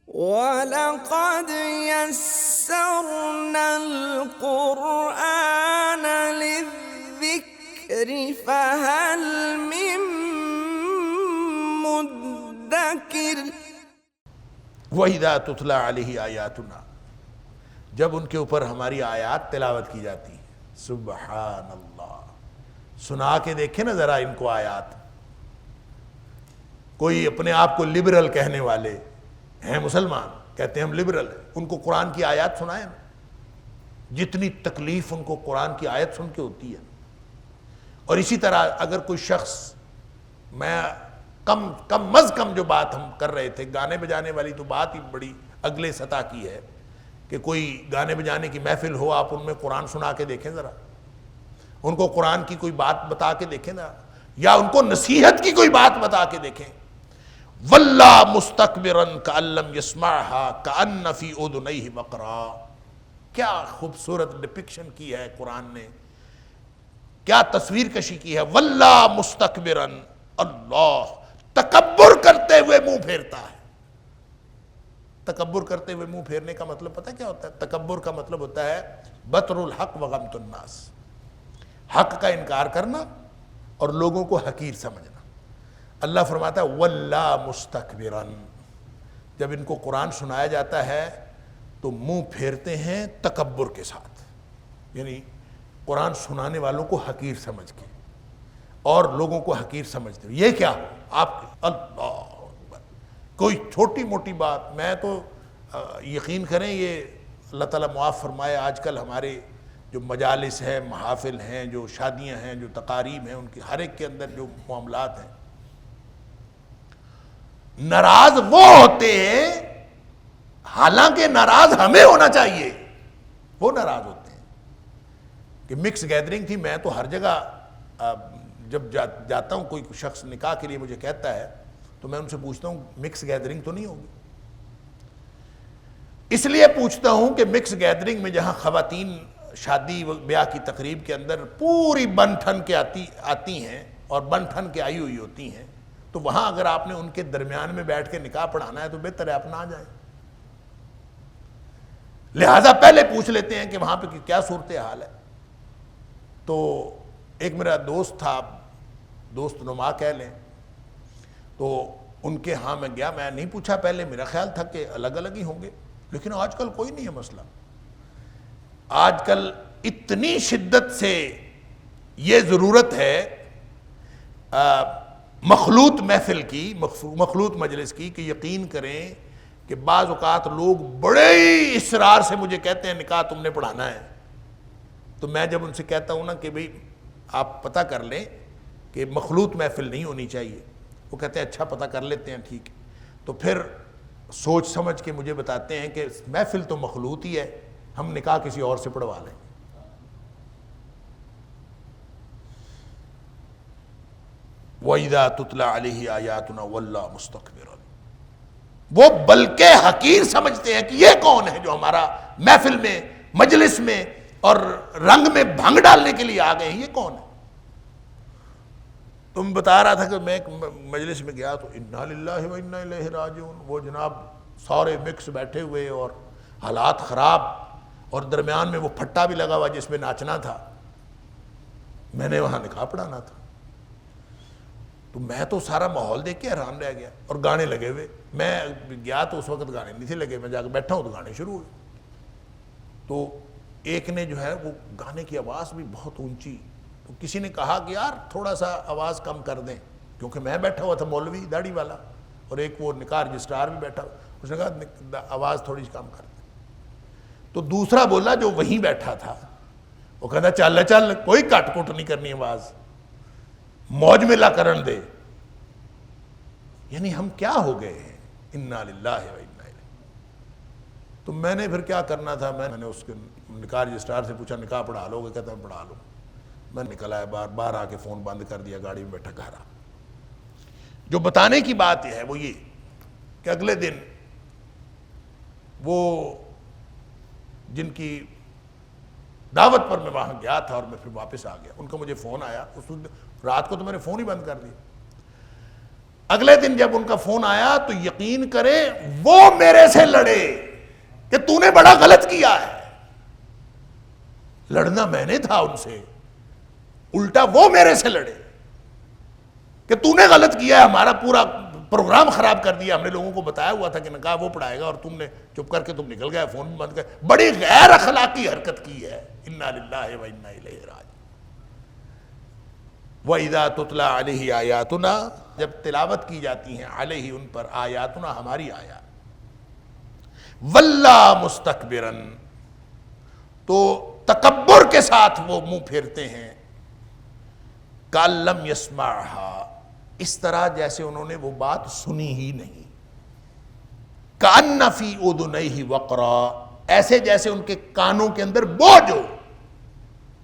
وَلَقَدْ يَسَّرْنَا الْقُرْآنَ لِلذِّكْرِ فَهَلْ مِن مُّدَّكِرٍ۔ وَإِذَا تُتْلَىٰ عَلَيْهِ آیاتنا، جب ان کے اوپر ہماری آیات تلاوت کی جاتی ہے، سبحان اللہ، سنا کے دیکھیں نا ذرا ان کو آیات۔ کوئی اپنے آپ کو لبرل کہنے والے ہیں، مسلمان کہتے ہیں ہم لبرل ہیں، ان کو قرآن کی آیات سنائیں نا، جتنی تکلیف ان کو قرآن کی آیت سن کے ہوتی ہے۔ اور اسی طرح اگر کوئی شخص، میں کم از کم جو بات ہم کر رہے تھے، گانے بجانے والی تو بات ہی بڑی اگلے سطح کی ہے کہ کوئی گانے بجانے کی محفل ہو، آپ ان میں قرآن سنا کے دیکھیں ذرا، ان کو قرآن کی کوئی بات بتا کے دیکھیں ذرا، یا ان کو نصیحت کی کوئی بات بتا کے دیکھیں۔ وَلَّا مُسْتَكْبِرًا كَأَن لَّمْ يَسْمَعْهَا كَأَنَّ فِي أُذُنَيْهِ وَقْرًا۔ کیا خوبصورت ڈپکشن کی ہے قرآن نے، کیا تصویر کشی کی ہے۔ وَلَّا مُسْتَكْبِرًا، اللہ تکبر کرتے ہوئے منہ پھیرتا ہے۔ تکبر کرتے ہوئے منہ پھیرنے کا مطلب پتہ کیا ہوتا ہے؟ تکبر کا مطلب ہوتا ہے بطر الحق وغمط الناس، حق کا انکار کرنا اور لوگوں کو حقیر سمجھنا۔ اللہ فرماتا ہے وَلَّا مُسْتَكْبِرًا، جب ان کو قرآن سنایا جاتا ہے تو منہ پھیرتے ہیں تکبر کے ساتھ، یعنی قرآن سنانے والوں کو حقیر سمجھ کے اور لوگوں کو حقیر سمجھتے ہوئے۔ یہ کیا آپ، اللہ اکبر، کوئی چھوٹی موٹی بات، میں تو یقین کریں یہ اللہ تعالیٰ معاف فرمائے، آج کل ہمارے جو مجالس ہیں، محافل ہیں، جو شادیاں ہیں، جو تقاریب ہیں، ان کی ہر ایک کے اندر جو معاملات ہیں، ناراض وہ ہوتے ہیں، حالانکہ ناراض ہمیں ہونا چاہیے، وہ ناراض ہوتے ہیں کہ مکس گیدرنگ تھی۔ میں تو ہر جگہ جب جاتا ہوں، کوئی شخص نکاح کے لیے مجھے کہتا ہے تو میں ان سے پوچھتا ہوں مکس گیدرنگ تو نہیں ہوگی؟ اس لیے پوچھتا ہوں کہ مکس گیدرنگ میں جہاں خواتین شادی و بیاہ کی تقریب کے اندر پوری بن ٹھن کے آتی ہیں اور بن ٹھن کے آئی ہوئی ہوتی ہیں، تو وہاں اگر آپ نے ان کے درمیان میں بیٹھ کے نکاح پڑھانا ہے تو بہتر ہے آپ نہ جائیں۔ لہذا پہلے پوچھ لیتے ہیں کہ وہاں پہ کیا صورتحال ہے۔ تو ایک میرا دوست تھا، دوست نما کہہ لیں، تو ان کے ہاں میں گیا، میں نہیں پوچھا پہلے، میرا خیال تھا کہ الگ الگ ہی ہوں گے، لیکن آج کل کوئی نہیں ہے مسئلہ۔ آج کل اتنی شدت سے یہ ضرورت ہے مخلوط محفل کی، مخلوط مجلس کی، کہ یقین کریں کہ بعض اوقات لوگ بڑے ہی اصرار سے مجھے کہتے ہیں نکاح تم نے پڑھانا ہے، تو میں جب ان سے کہتا ہوں نا کہ بھئی آپ پتہ کر لیں کہ مخلوط محفل نہیں ہونی چاہیے، وہ کہتے ہیں اچھا پتہ کر لیتے ہیں، ٹھیک ہے، تو پھر سوچ سمجھ کے مجھے بتاتے ہیں کہ محفل تو مخلوط ہی ہے، ہم نکاح کسی اور سے پڑھوا لیں۔ وَإِذَا تُتْلَىٰ عَلَيْهِ آيَاتُنَا وَلَّىٰ مُسْتَكْبِرًا، وہ بلکہ حقیر سمجھتے ہیں کہ یہ کون ہے جو ہمارا محفل میں، مجلس میں اور رنگ میں بھنگ ڈالنے کے لیے آ گئے ہیں، یہ کون ہے؟ تم بتا رہا تھا کہ میں ایک مجلس میں گیا تو اِنَّا لِلَّهِ وَإِنَّا إِلَيْهِ رَاجِعُونَ، وہ جناب سارے مکس بیٹھے ہوئے اور حالات خراب، اور درمیان میں وہ پھٹا بھی لگا ہوا جس میں ناچنا تھا، میں نے وہاں نکاح پڑھانا تھا، تو میں تو سارا ماحول دیکھ کے حیران رہ گیا، اور گانے لگے ہوئے، میں گیا تو اس وقت گانے نہیں تھے لگے، میں جا کے بیٹھا ہوں تو گانے شروع ہوئے، تو ایک نے جو ہے وہ گانے کی آواز بھی بہت اونچی، تو کسی نے کہا کہ یار تھوڑا سا آواز کم کر دیں، کیونکہ میں بیٹھا ہوا تھا مولوی داڑھی والا، اور ایک وہ نکاح رجسٹرار بھی بیٹھا، اس نے کہا آواز تھوڑی سی کم کر دیں، تو دوسرا بولا جو وہیں بیٹھا تھا، وہ کہتا چل چل کوئی کٹ کٹ نہیں کرنی آواز، موج ملا کرن دے۔ یعنی ہم کیا ہو گئے ہیں، انا للہ و انا الیہ۔ تو میں نے پھر کیا کرنا تھا، میں نے اس کے نکاح رجسٹرار سے پوچھا نکاح پڑھا لو گے؟ کہتا ہے پڑھا لو۔ میں نکل آیا باہر آ کے فون بند کر دیا، گاڑی میں بیٹھا گھر آ۔ جو بتانے کی بات ہے وہ یہ کہ اگلے دن وہ جن کی دعوت پر میں وہاں گیا تھا اور میں پھر واپس آ گیا، ان کا مجھے فون آیا، رات کو تو میں نے فون ہی بند کر دیا۔ اگلے دن جب ان کا فون آیا تو یقین کرے وہ میرے سے لڑے کہ تو نے بڑا غلط کیا ہے. لڑنا میں نے تھا ان سے, الٹا وہ میرے سے لڑے کہ تو نے غلط کیا ہے, ہمارا پورا پروگرام خراب کر دیا, ہم نے لوگوں کو بتایا ہوا تھا کہ نکاح وہ پڑھائے گا اور تم نے چپ کر کے تم نکل گئے, فون بند کر. بڑی غیر اخلاقی حرکت کی ہے. انا للہ و انا الیہ راجعون. وَإِذَا تُتْلَى عَلَيْهِ آیاتنا, جب تلاوت کی جاتی ہیں علیہ ان پر آیاتنا ہماری آیات, وَلَّا مُسْتَكْبِرًا, تو تکبر کے ساتھ وہ منہ پھیرتے ہیں, کَأَن لَّمْ يَسْمَعْهَا, اس طرح جیسے انہوں نے وہ بات سنی ہی نہیں. کَأَنَّ فِي أُذُنَيْهِ وَقْرًا, ایسے جیسے ان کے کانوں کے اندر بوجھ ہو,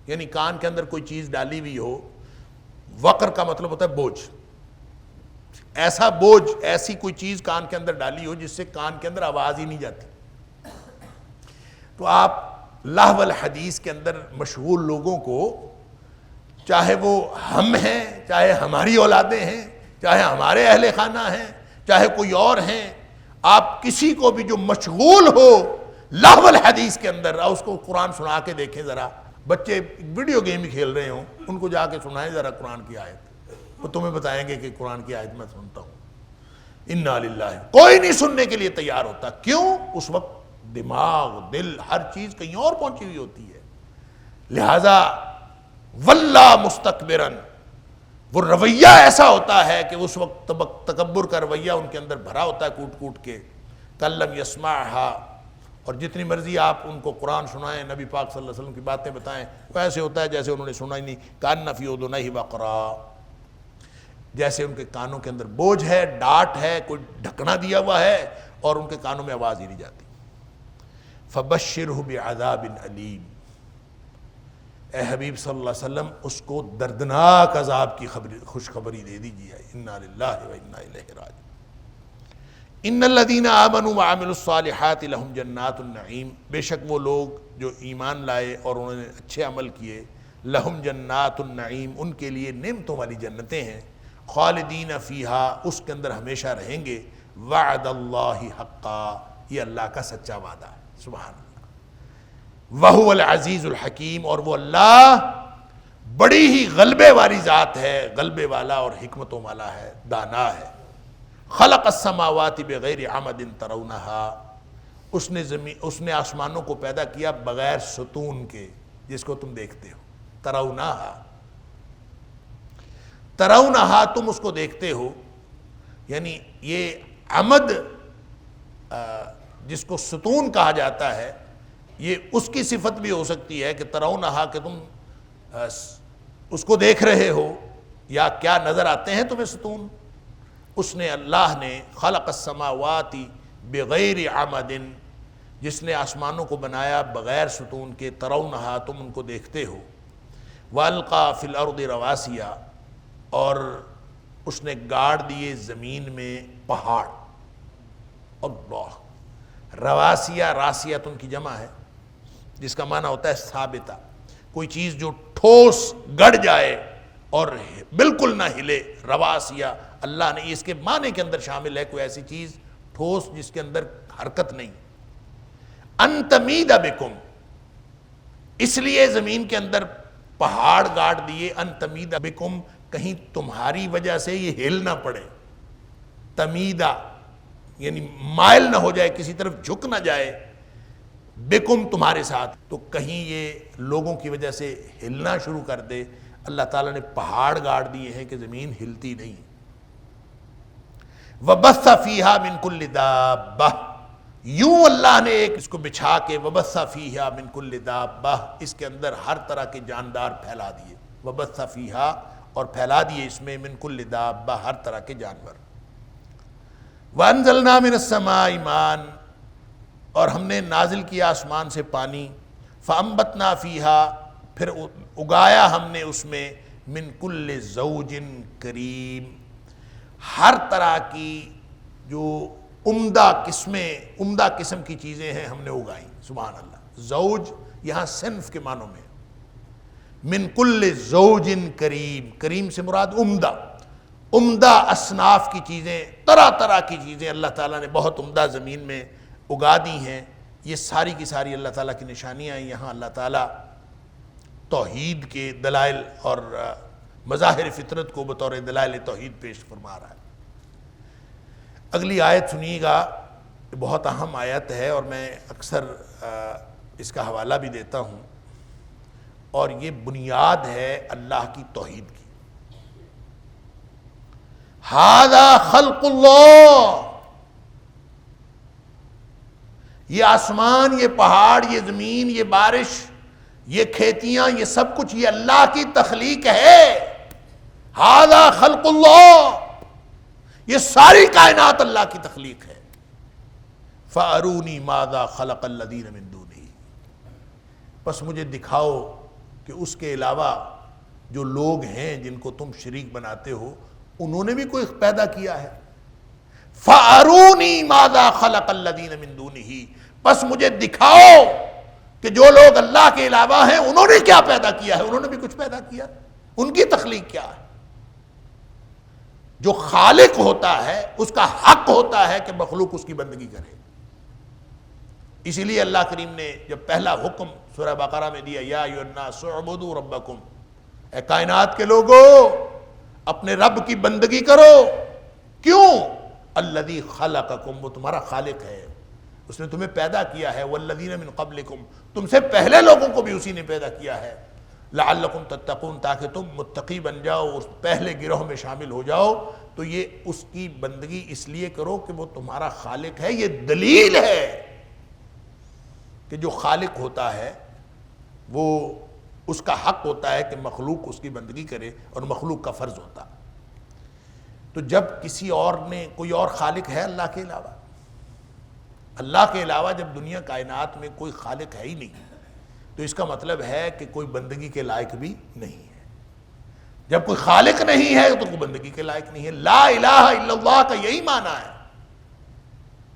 یعنی کان کے اندر کوئی چیز ڈالی ہوئی ہو. وقر کا مطلب ہوتا ہے بوجھ, ایسا بوجھ, ایسی کوئی چیز کان کے اندر ڈالی ہو جس سے کان کے اندر آواز ہی نہیں جاتی. تو آپ لہو الحدیث کے اندر مشغول لوگوں کو, چاہے وہ ہم ہیں, چاہے ہماری اولادیں ہیں, چاہے ہمارے اہل خانہ ہیں, چاہے کوئی اور ہیں, آپ کسی کو بھی جو مشغول ہو لہو الحدیث کے اندر, اس کو قرآن سنا کے دیکھیں ذرا. بچے ویڈیو گیم ہی کھیل رہے ہوں, ان کو جا کے سنائیں ذرا قرآن کی آیت, وہ تمہیں بتائیں گے کہ قرآن کی آیت میں سنتا ہوں. انا للہ, کوئی نہیں سننے کے لیے تیار ہوتا. کیوں؟ اس وقت دماغ, دل, ہر چیز کہیں اور پہنچی ہوئی ہوتی ہے. لہذا واللہ مستکبرن, وہ رویہ ایسا ہوتا ہے کہ اس وقت تکبر کا رویہ ان کے اندر بھرا ہوتا ہے کوٹ کوٹ کے. کلم یسمعھا, اور جتنی مرضی آپ ان کو قرآن سنائیں, نبی پاک صلی اللہ علیہ وسلم کی باتیں بتائیں, وہ ایسے ہوتا ہے جیسے انہوں نے سنا ہی نہیں. کأن فی اذنیہ وقرا, جیسے ان کے کانوں کے اندر بوجھ ہے, ڈاٹ ہے, کوئی ڈھکنا دیا ہوا ہے اور ان کے کانوں میں آواز ہی نہیں جاتی. فبشرہ بعذاب علیم, اے حبیب صلی اللہ علیہ وسلم اس کو دردناک عذاب کی خوشخبری دے دیجیے. انا للہ و انا الیہ راجعون. ان الذین آمنوا وعملوا الصالحات لہم جنات النعیم, بے شک وہ لوگ جو ایمان لائے اور انہوں نے اچھے عمل کیے, لہم جنات النعیم, ان کے لیے نعمتوں والی جنتیں ہیں. خالدین فیہا, اس کے اندر ہمیشہ رہیں گے. وعد اللہ حقا, یہ اللہ کا سچا وعدہ ہے. سبحان اللہ. وہو العزیز الحکیم, اور وہ اللہ بڑی ہی غلبے والی ذات ہے, غلبے والا اور حکمتوں والا ہے, دانا ہے. خلق السماوات بغیر عمد ترونہا, اس نے آسمانوں کو پیدا کیا بغیر ستون کے, جس کو تم دیکھتے ہو. ترونہا, ترونہا, تم اس کو دیکھتے ہو, یعنی یہ عمد جس کو ستون کہا جاتا ہے, یہ اس کی صفت بھی ہو سکتی ہے کہ ترونہا, کہ تم اس کو دیکھ رہے ہو, یا کیا نظر آتے ہیں تمہیں ستون. اس نے, اللہ نے, خلق السماوات بغیر عمد, جس نے آسمانوں کو بنایا بغیر ستون کے. ترونہا, تم ان کو دیکھتے ہو. والقا فی الارض رواسیہ, اور اس نے گاڑ دیے زمین میں پہاڑ. اللہ, رواسیہ, راسیت ان کی جمع ہے جس کا معنی ہوتا ہے ثابتہ, کوئی چیز جو ٹھوس گڑ جائے اور بالکل نہ ہلے. رواسیہ, اللہ نے اس کے معنی کے اندر شامل ہے کوئی ایسی چیز ٹھوس جس کے اندر حرکت نہیں. ان تمید بکم, اس لیے زمین کے اندر پہاڑ گاڑ دیے. ان تمید بکم, کہیں تمہاری وجہ سے یہ ہل نہ پڑے. تمیدہ یعنی مائل نہ ہو جائے, کسی طرف جھک نہ جائے. بکم, تمہارے ساتھ, تو کہیں یہ لوگوں کی وجہ سے ہلنا شروع کر دے. اللہ تعالیٰ نے پہاڑ گاڑ دیے ہیں کہ زمین ہلتی نہیں. وَبَثَّ فِيهَا مِن كُلِّ دَابَّةٍ, یوں اللہ نے ایک اس کو بچھا کے وَبَثَّ فِيهَا مِن كُلِّ دَابَّةٍ, اس کے اندر ہر طرح کے جاندار پھیلا دیے. وَبَثَّ فِيهَا, اور پھیلا دیے اس میں, مِن كُلِّ دَابَّةٍ, ہر طرح کے جانور. وَأَنزَلْنَا مِنَ السَّمَاءِ مَاءً, اور ہم نے نازل کیا آسمان سے پانی. فَأَنبَتْنَا فِيهَا, پھر اگایا ہم نے اس میں, مِن كُلِّ زَوْجٍ كَرِيمٍ, ہر طرح کی جو عمدہ قسم کی چیزیں ہیں ہم نے اگائیں. سبحان اللہ. زوج یہاں صنف کے معنوں میں. من کل زوج کریم, کریم سے مراد عمدہ, عمدہ اصناف کی چیزیں، طرح طرح کی چیزیں اللہ تعالیٰ نے بہت عمدہ زمین میں اگا دی ہیں. یہ ساری کی ساری اللہ تعالیٰ کی نشانیاں ہیں. یہاں اللہ تعالیٰ توحید کے دلائل اور مظاہر فطرت کو بطور دلائل توحید پیش فرما رہا ہے. اگلی آیت سنیے گا، بہت اہم آیت ہے اور میں اکثر اس کا حوالہ بھی دیتا ہوں، اور یہ بنیاد ہے اللہ کی توحید کی. ھذا خلق اللہ، یہ آسمان، یہ پہاڑ، یہ زمین، یہ بارش، یہ کھیتیاں، یہ سب کچھ یہ اللہ کی تخلیق ہے. ھذا خلق اللہ، یہ ساری کائنات اللہ کی تخلیق ہے. فَأَرُونِي مَاذَا خَلَقَ الَّذِينَ مِن دُونِهِ، بس مجھے دکھاؤ کہ اس کے علاوہ جو لوگ ہیں جن کو تم شریک بناتے ہو انہوں نے بھی کوئی پیدا کیا ہے. فَأَرُونِي مَاذَا خَلَقَ الَّذِينَ مِن دُونِهِ، بس مجھے دکھاؤ کہ جو لوگ اللہ کے علاوہ ہیں انہوں نے کیا پیدا کیا ہے. انہوں نے بھی کچھ پیدا کیا، ان کی تخلیق کیا ہے. جو خالق ہوتا ہے اس کا حق ہوتا ہے کہ مخلوق اس کی بندگی کرے. اسی لیے اللہ کریم نے جب پہلا حکم سورہ بقرہ میں دیا، یا ایھا الناس اعبدوا ربکم، اے کائنات کے لوگو اپنے رب کی بندگی کرو. کیوں؟ الذی خلقکم، وہ تمہارا خالق ہے، اس نے تمہیں پیدا کیا ہے. والذین من قبلکم، تم سے پہلے لوگوں کو بھی اسی نے پیدا کیا ہے. لعلکم تتقون، تاکہ تم متقی بن جاؤ، اس پہلے گروہ میں شامل ہو جاؤ. تو یہ اس کی بندگی اس لیے کرو کہ وہ تمہارا خالق ہے. یہ دلیل ہے کہ جو خالق ہوتا ہے وہ اس کا حق ہوتا ہے کہ مخلوق اس کی بندگی کرے، اور مخلوق کا فرض ہوتا. تو جب کسی اور نے، کوئی اور خالق ہے اللہ کے علاوہ، اللہ کے علاوہ جب دنیا کائنات میں کوئی خالق ہے ہی نہیں، تو اس کا مطلب ہے کہ کوئی بندگی کے لائق بھی نہیں ہے. جب کوئی خالق نہیں ہے تو کوئی بندگی کے لائق نہیں ہے. لا الہ الا اللہ کا یہی معنی ہے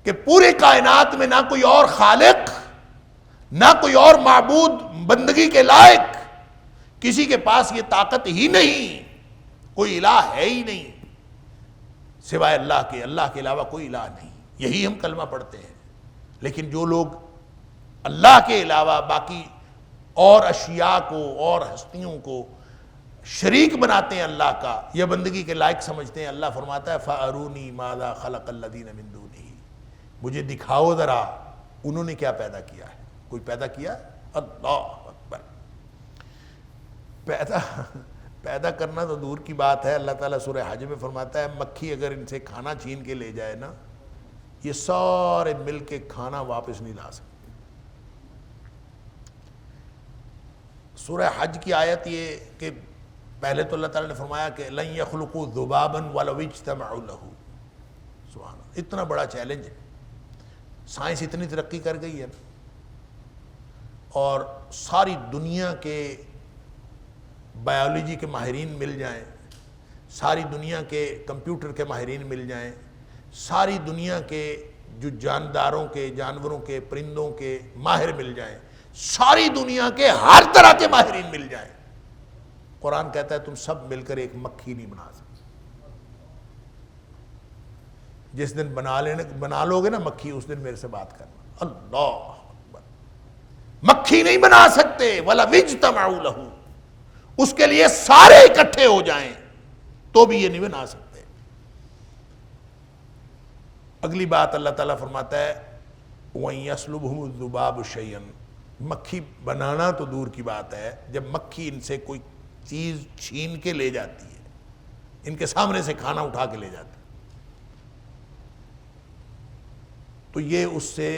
کہ پوری کائنات میں نہ کوئی اور خالق، نہ کوئی اور معبود بندگی کے لائق، کسی کے پاس یہ طاقت ہی نہیں، کوئی الہ ہے ہی نہیں سوائے اللہ کے. اللہ کے علاوہ کوئی الہ نہیں. یہی ہم کلمہ پڑھتے ہیں. لیکن جو لوگ اللہ کے علاوہ باقی اور اشیاء کو اور ہستیوں کو شریک بناتے ہیں اللہ کا، یہ بندگی کے لائق سمجھتے ہیں، اللہ فرماتا ہے فَأَرُونِي مَاذَا خَلَقَ الَّذِينَ مِن دُونِهِ، مجھے دکھاؤ ذرا انہوں نے کیا پیدا کیا ہے. کوئی پیدا کیا؟ اللہ اکبر. پیدا کرنا تو دور کی بات ہے. اللہ تعالیٰ سورہ حج میں فرماتا ہے مکھی اگر ان سے کھانا چھین کے لے جائے نا، یہ سارے مل کے کھانا واپس نہیں لا سکتے. سورہ حج کی آیت یہ کہ پہلے تو اللہ تعالیٰ نے فرمایا کہ لن یخلقوا ذبابا ولو اجتمعوا له. سبحان اللہ، اتنا بڑا چیلنج ہے. سائنس اتنی ترقی کر گئی ہے اور ساری دنیا کے بایولوجی کے ماہرین مل جائیں، ساری دنیا کے کمپیوٹر کے ماہرین مل جائیں، ساری دنیا کے جو جانداروں کے، جانوروں کے، پرندوں کے ماہر مل جائیں، ساری دنیا کے ہر طرح کے ماہرین مل جائیں، قرآن کہتا ہے تم سب مل کر ایک مکھی نہیں بنا سکتے. جس دن بنا لو گے نا مکھی، اس دن میرے سے بات کرنا. اللہ اکبر. مکھی نہیں بنا سکتے. وَلَوِ اجْتَمَعُوا لَهُ، اس کے لیے سارے اکٹھے ہو جائیں تو بھی یہ نہیں بنا سکتے. اگلی بات اللہ تعالیٰ فرماتا ہے وَإِن يَسْلُبْهُمُ الذُّبَابُ شَيْئًا، مکھی بنانا تو دور کی بات ہے، جب مکھی ان سے کوئی چیز چھین کے لے جاتی ہے، ان کے سامنے سے کھانا اٹھا کے لے جاتی ہے، تو یہ اس سے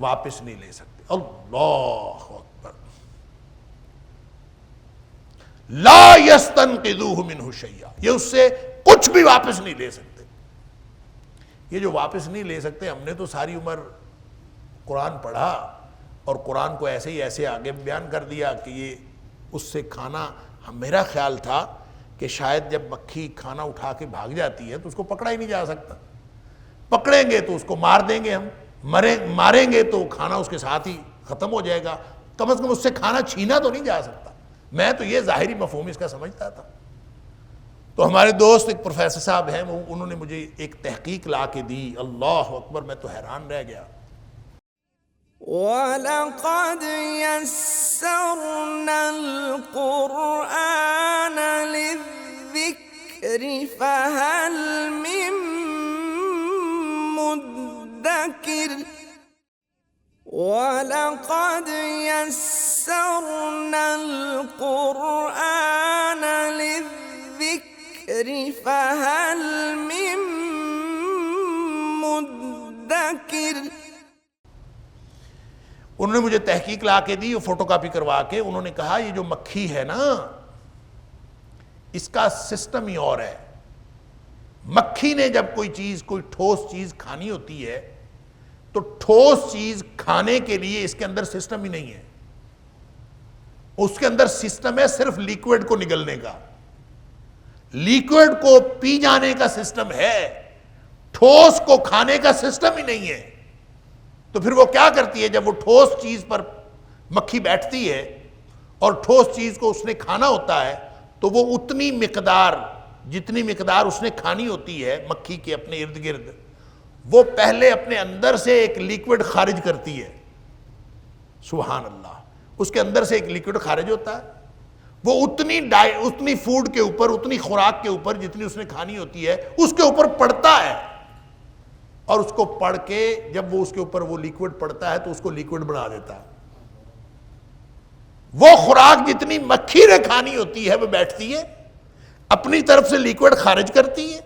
واپس نہیں لے سکتے. اللہ اکبر. لا یستنقذوہ منہ شیئا، یہ اس سے کچھ بھی واپس نہیں لے سکتے. یہ جو واپس نہیں لے سکتے، ہم نے تو ساری عمر قرآن پڑھا اور قرآن کو ایسے ہی ایسے آگے بیان کر دیا کہ یہ اس سے کھانا. میرا خیال تھا کہ شاید جب مکھی کھانا اٹھا کے بھاگ جاتی ہے تو اس کو پکڑا ہی نہیں جا سکتا. پکڑیں گے تو اس کو مار دیں گے ہم، ماریں گے تو کھانا اس کے ساتھ ہی ختم ہو جائے گا. کم از کم اس سے کھانا چھینا تو نہیں جا سکتا. میں تو یہ ظاہری مفہوم اس کا سمجھتا تھا. تو ہمارے دوست ایک پروفیسر صاحب ہیں، انہوں نے مجھے ایک تحقیق لا کے دی، اللہ اکبر، میں تو حیران رہ گیا۔ وَلَقَدْ يَسَّرْنَا الْقُرْآنَ لِلذِّكْرِ فَهَلْ مِن مُّدَّكِرٍ وَلَقَدْ يَسَّرْنَا الْقُرْآنَ لِلذِّكْرِ فَهَلْ مِن مُّدَّكِرٍ۔ انہوں نے مجھے تحقیق لا کے دی، فوٹو کاپی کروا کے، انہوں نے کہا یہ جو مکھی ہے نا، اس کا سسٹم ہی اور ہے۔ مکھی نے جب کوئی ٹھوس چیز کھانی ہوتی ہے تو ٹھوس چیز کھانے کے لیے اس کے اندر سسٹم ہی نہیں ہے، اس کے اندر سسٹم ہے صرف لیکوڈ کو نگلنے کا، لیکوڈ کو پی جانے کا سسٹم ہے، ٹھوس کو کھانے کا سسٹم ہی نہیں ہے۔ تو پھر وہ کیا کرتی ہے، جب وہ ٹھوس چیز پر مکھی بیٹھتی ہے اور ٹھوس چیز کو اس نے کھانا ہوتا ہے، تو وہ اتنی مقدار، جتنی مقدار اس نے کھانی ہوتی ہے مکھی کے اپنے ارد گرد، وہ پہلے اپنے اندر سے ایک لیکوڈ خارج کرتی ہے۔ سبحان اللہ، اس کے اندر سے ایک لیکوڈ خارج ہوتا ہے، وہ اتنی فوڈ کے اوپر، اتنی خوراک کے اوپر جتنی اس نے کھانی ہوتی ہے اس کے اوپر پڑتا ہے، اور اس کو پڑھ کے جب وہ اس کے اوپر وہ لیکوڈ پڑتا ہے تو اس کو لیکوڈ بنا دیتا ہے۔ وہ خوراک جتنی مکھی نے کھانی ہوتی ہے وہ بیٹھتی ہے، اپنی طرف سے لیکوڈ خارج کرتی ہے،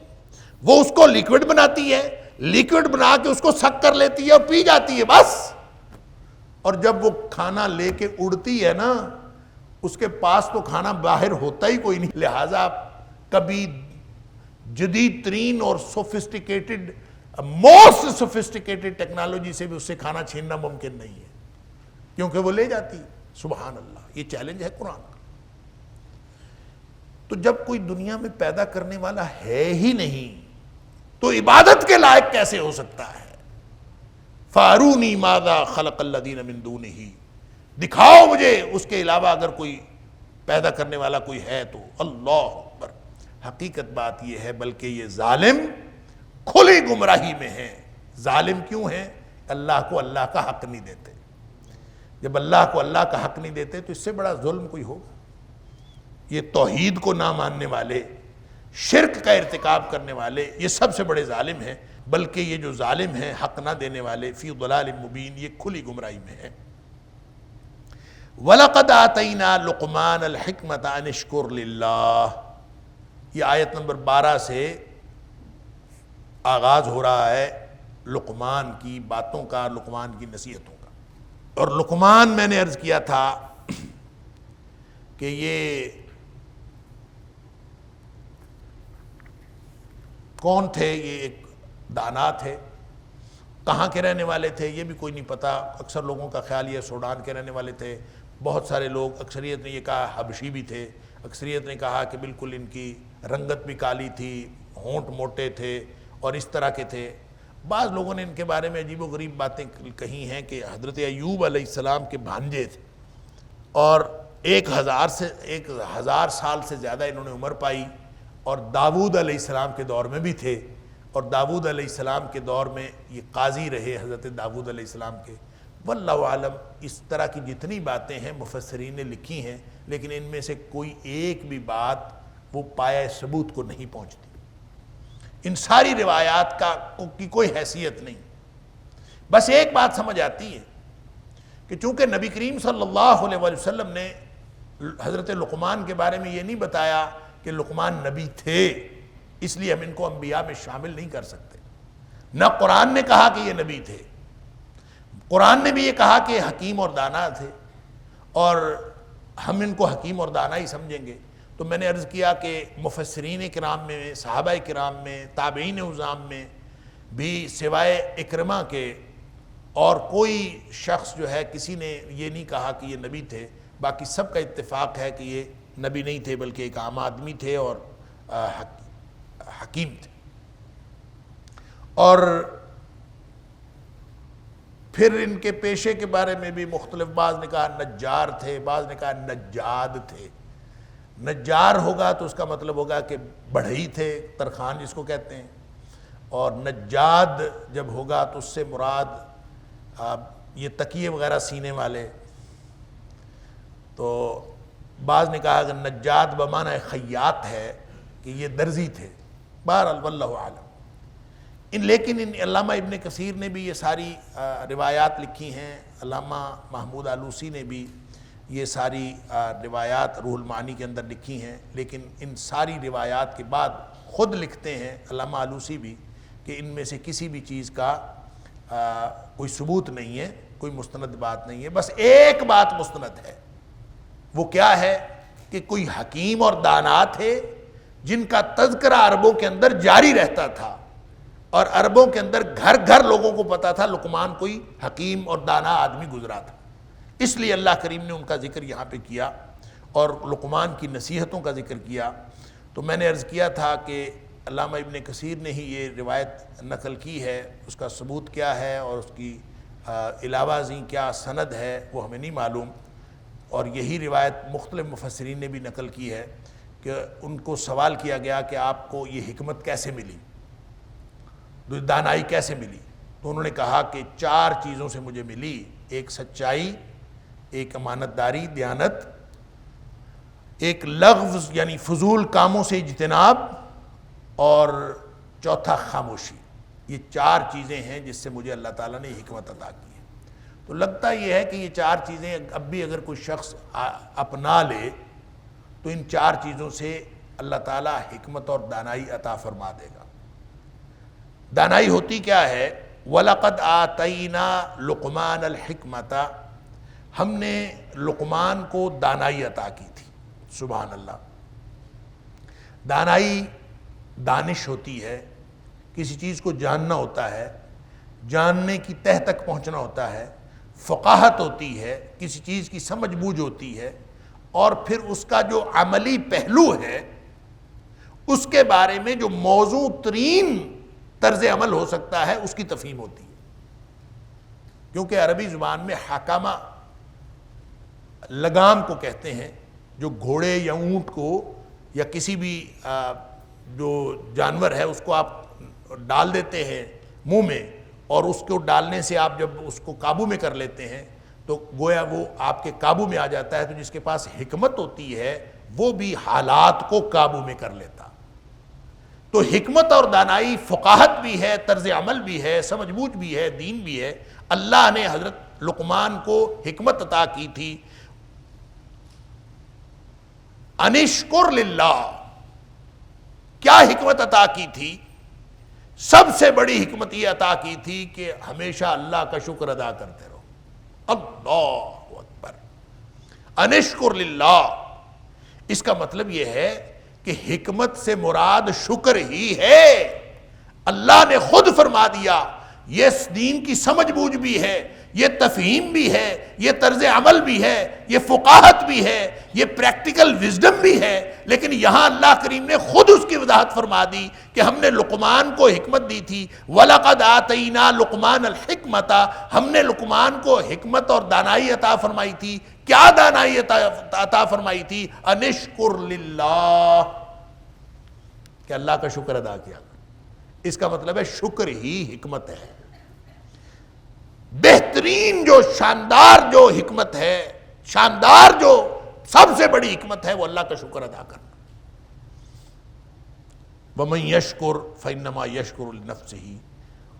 وہ اس کو لیکوڈ بناتی ہے، لیکوڈ بنا کے اس کو سک کر لیتی ہے اور پی جاتی ہے، بس۔ اور جب وہ کھانا لے کے اڑتی ہے نا، اس کے پاس تو کھانا باہر ہوتا ہی کوئی نہیں، لہٰذا کبھی جدید ترین اور موسٹ سوفسٹیکیٹڈ ٹیکنالوجی سے بھی اس سے کھانا چھیننا ممکن نہیں ہے، کیونکہ وہ لے جاتی۔ سبحان اللہ، یہ چیلنج ہے قرآن کا۔ تو جب کوئی دنیا میں پیدا کرنے والا ہے ہی نہیں تو عبادت کے لائق کیسے ہو سکتا ہے؟ فَأَرُونِي مَاذَا خَلَقَ الَّذِينَ مِن دُونِهِ، دکھاؤ مجھے اس کے علاوہ اگر کوئی پیدا کرنے والا کوئی ہے تو۔ اللہ اکبر، حقیقت بات یہ ہے بلکہ یہ ظالم کھلی گمراہی میں ہیں۔ ظالم کیوں ہیں؟ اللہ کو اللہ کا حق نہیں دیتے۔ جب اللہ کو اللہ کا حق نہیں دیتے تو اس سے بڑا ظلم کوئی ہوگا؟ یہ توحید کو نہ ماننے والے، شرک کا ارتکاب کرنے والے، یہ سب سے بڑے ظالم ہیں، بلکہ یہ جو ظالم ہیں حق نہ دینے والے، فی ضلال مبین، یہ کھلی گمراہی میں ہیں۔ وَلَقَدْ آتَيْنَا لُقْمَانَ الْحِكْمَةَ أَنِ اشْكُرْ لِلَّهِ، یہ آیت نمبر 12 سے آغاز ہو رہا ہے لقمان کی باتوں کا، لقمان کی نصیحتوں کا۔ اور لقمان، میں نے عرض کیا تھا کہ یہ کون تھے؟ یہ ایک دانا تھے، کہاں کے رہنے والے تھے یہ بھی کوئی نہیں پتا، اکثر لوگوں کا خیال یہ سوڈان کے رہنے والے تھے، بہت سارے لوگ، اکثریت نے یہ کہا حبشی بھی تھے، اکثریت نے کہا کہ بالکل ان کی رنگت بھی کالی تھی، ہونٹ موٹے تھے اور اس طرح کے تھے۔ بعض لوگوں نے ان کے بارے میں عجیب و غریب باتیں کہی ہیں کہ حضرت ایوب علیہ السلام کے بھانجے تھے، اور 1000 سال سے زیادہ انہوں نے عمر پائی، اور داود علیہ السلام کے دور میں بھی تھے، اور داود علیہ السلام کے دور میں یہ قاضی رہے حضرت داود علیہ السلام کے۔ واللہ عالم، اس طرح کی جتنی باتیں ہیں مفسرین نے لکھی ہیں، لیکن ان میں سے کوئی ایک بھی بات وہ پایہ ثبوت کو نہیں پہنچتی، ان ساری روایات کی کوئی حیثیت نہیں۔ بس ایک بات سمجھ آتی ہے کہ چونکہ نبی کریم صلی اللہ علیہ وسلم نے حضرت لقمان کے بارے میں یہ نہیں بتایا کہ لقمان نبی تھے، اس لیے ہم ان کو انبیاء میں شامل نہیں کر سکتے۔ نہ قرآن نے کہا کہ یہ نبی تھے، قرآن نے بھی یہ کہا کہ حکیم اور دانا تھے، اور ہم ان کو حکیم اور دانا ہی سمجھیں گے۔ تو میں نے عرض کیا کہ مفسرین کرام میں، صحابہ کرام میں، تابعین عظام میں بھی سوائے اکرمہ کے اور کوئی شخص جو ہے کسی نے یہ نہیں کہا کہ یہ نبی تھے، باقی سب کا اتفاق ہے کہ یہ نبی نہیں تھے بلکہ ایک عام آدمی تھے اور حکیم تھے۔ اور پھر ان کے پیشے کے بارے میں بھی مختلف، بعض نے کہا نجار تھے، بعض نے کہا نجاد تھے۔ نجار ہوگا تو اس کا مطلب ہوگا کہ بڑھئی تھے، ترخان جس کو کہتے ہیں، اور نجاد جب ہوگا تو اس سے مراد یہ تکیے وغیرہ سینے والے. تو بعض نے کہا کہ نجاد بمعنی خیاط ہے کہ یہ درزی تھے. بہرحال واللہ عالم. لیکن علامہ ابن کثیر نے بھی یہ ساری روایات لکھی ہیں، علامہ محمود آلوسی نے بھی یہ ساری روایات روح المعانی کے اندر لکھی ہیں. لیکن ان ساری روایات کے بعد خود لکھتے ہیں علامہ آلوسی بھی کہ ان میں سے کسی بھی چیز کا کوئی ثبوت نہیں ہے، کوئی مستند بات نہیں ہے. بس ایک بات مستند ہے، وہ کیا ہے کہ کوئی حکیم اور دانا تھے جن کا تذکرہ عربوں کے اندر جاری رہتا تھا، اور عربوں کے اندر گھر گھر لوگوں کو پتا تھا لقمان کوئی حکیم اور دانا آدمی گزرا تھا. اس لیے اللہ کریم نے ان کا ذکر یہاں پہ کیا اور لقمان کی نصیحتوں کا ذکر کیا. تو میں نے عرض کیا تھا کہ علامہ ابن کثیر نے ہی یہ روایت نقل کی ہے، اس کا ثبوت کیا ہے اور اس کی علاوہ ازیں کیا سند ہے وہ ہمیں نہیں معلوم. اور یہی روایت مختلف مفسرین نے بھی نقل کی ہے کہ ان کو سوال کیا گیا کہ آپ کو یہ حکمت کیسے ملی، دانائی کیسے ملی؟ تو انہوں نے کہا کہ 4 چیزوں سے مجھے ملی: ایک سچائی، ایک امانت داری دیانت، ایک لغو یعنی فضول کاموں سے اجتناب، اور چوتھا خاموشی. یہ 4 چیزیں ہیں جس سے مجھے اللہ تعالیٰ نے حکمت عطا کی ہے. تو لگتا یہ ہے کہ یہ 4 چیزیں اب بھی اگر کوئی شخص اپنا لے تو ان 4 چیزوں سے اللہ تعالیٰ حکمت اور دانائی عطا فرما دے گا. دانائی ہوتی کیا ہے؟ وَلَقَدْ آتَيْنَا لُقْمَانَ الْحِكْمَةَ، ہم نے لقمان کو دانائی عطا کی تھی. سبحان اللہ. دانائی دانش ہوتی ہے، کسی چیز کو جاننا ہوتا ہے، جاننے کی تہ تک پہنچنا ہوتا ہے. فقاہت ہوتی ہے، کسی چیز کی سمجھ بوجھ ہوتی ہے، اور پھر اس کا جو عملی پہلو ہے اس کے بارے میں جو موزوں ترین طرز عمل ہو سکتا ہے اس کی تفہیم ہوتی ہے. کیونکہ عربی زبان میں حکامہ لگام کو کہتے ہیں، جو گھوڑے یا اونٹ کو یا کسی بھی جو جانور ہے اس کو آپ ڈال دیتے ہیں منہ میں، اور اس کو ڈالنے سے آپ جب اس کو قابو میں کر لیتے ہیں تو گویا وہ آپ کے قابو میں آ جاتا ہے. تو جس کے پاس حکمت ہوتی ہے وہ بھی حالات کو قابو میں کر لیتا. تو حکمت اور دانائی فقاہت بھی ہے، طرز عمل بھی ہے، سمجھ بوجھ بھی ہے، دین بھی ہے. اللہ نے حضرت لقمان کو حکمت عطا کی تھی. انشکر للہ، کیا حکمت عطا کی تھی؟ سب سے بڑی حکمت یہ عطا کی تھی کہ ہمیشہ اللہ کا شکر ادا کرتے رہو. اللہ اکبر. انشکر للہ، اس کا مطلب یہ ہے کہ حکمت سے مراد شکر ہی ہے. اللہ نے خود فرما دیا یہ دین کی سمجھ بوجھ بھی ہے، یہ تفہیم بھی ہے، یہ طرز عمل بھی ہے، یہ فقاہت بھی ہے، یہ پریکٹیکل وزڈم بھی ہے. لیکن یہاں اللہ کریم نے خود اس کی وضاحت فرما دی کہ ہم نے لقمان کو حکمت دی تھی. وَلَقَدْ آتَيْنَا لُقْمَانَ الْحِكْمَةَ، ہم نے لقمان کو حکمت اور دانائی عطا فرمائی تھی. کیا دانائی عطا فرمائی تھی؟ انشکر للہ، کہ اللہ کا شکر ادا کیا. اس کا مطلب ہے شکر ہی حکمت ہے. بہترین جو شاندار جو حکمت ہے، شاندار جو سب سے بڑی حکمت ہے وہ اللہ کا شکر ادا کرنا. وَمَن يَشْكُرْ فَإِنَّمَا يَشْكُرُ لِنَفْسِهِ،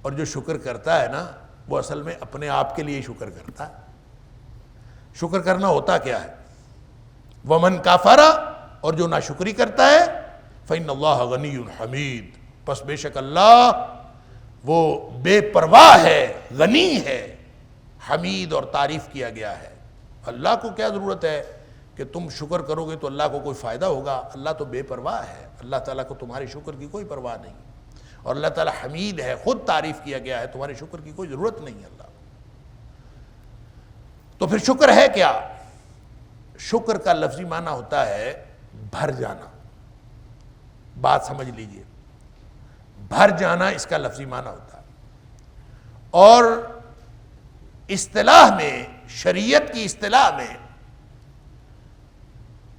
اور جو شکر کرتا ہے نا وہ اصل میں اپنے آپ کے لیے شکر کرتا ہے. شکر کرنا ہوتا کیا ہے؟ وَمَن كَفَرَ، اور جو ناشکری کرتا ہے، فَإِنَّ اللَّهَ غَنِيٌّ حَمِيدٌ، پس بے شک اللہ وہ بے پرواہ ہے، غنی ہے، حمید اور تعریف کیا گیا ہے. اللہ کو کیا ضرورت ہے کہ تم شکر کرو گے تو اللہ کو کوئی فائدہ ہوگا؟ اللہ تو بے پرواہ ہے، اللہ تعالیٰ کو تمہارے شکر کی کوئی پرواہ نہیں. اور اللہ تعالیٰ حمید ہے، خود تعریف کیا گیا ہے، تمہارے شکر کی کوئی ضرورت نہیں ہے اللہ. تو پھر شکر ہے کیا؟ شکر کا لفظی معنی ہوتا ہے بھر جانا. بات سمجھ لیجئے، بھر جانا اس کا لفظی معنی ہوتا ہے. اور اصطلاح میں، شریعت کی اصطلاح میں،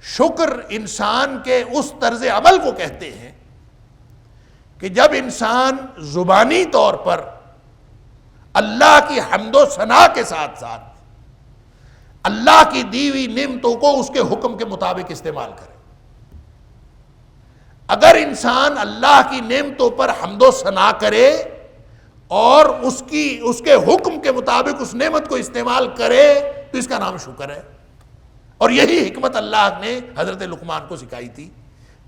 شکر انسان کے اس طرز عمل کو کہتے ہیں کہ جب انسان زبانی طور پر اللہ کی حمد و ثنا کے ساتھ ساتھ اللہ کی دی ہوئی نعمتوں کو اس کے حکم کے مطابق استعمال کرے. اگر انسان اللہ کی نعمتوں پر حمد و ثنا کرے اور اس کے حکم کے مطابق اس نعمت کو استعمال کرے تو اس کا نام شکر ہے. اور یہی حکمت اللہ نے حضرت لقمان کو سکھائی تھی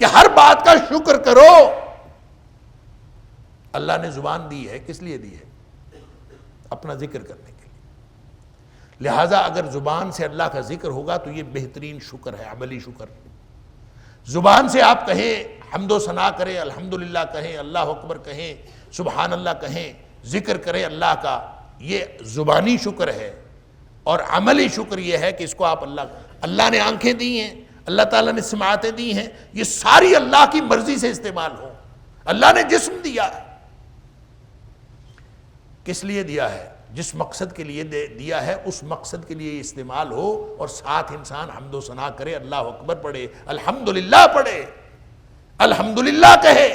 کہ ہر بات کا شکر کرو. اللہ نے زبان دی ہے، کس لیے دی ہے؟ اپنا ذکر کرنے کے لیے. لہٰذا اگر زبان سے اللہ کا ذکر ہوگا تو یہ بہترین شکر ہے، عملی شکر. زبان سے آپ کہیں، حمد و ثنا کریں، الحمدللہ کہیں، اللہ اکبر کہیں، سبحان اللہ کہیں، ذکر کریں اللہ کا، یہ زبانی شکر ہے. اور عملی شکر یہ ہے کہ اس کو آپ اللہ نے آنکھیں دی ہیں، اللہ تعالیٰ نے سماعتیں دی ہیں، یہ ساری اللہ کی مرضی سے استعمال ہو. اللہ نے جسم دیا ہے، کس لیے دیا ہے؟ جس مقصد کے لیے دیا ہے اس مقصد کے لیے استعمال ہو. اور ساتھ انسان حمد و ثنا کرے، اللہ اکبر پڑھے، الحمدللہ پڑھے، الحمدللہ کہے،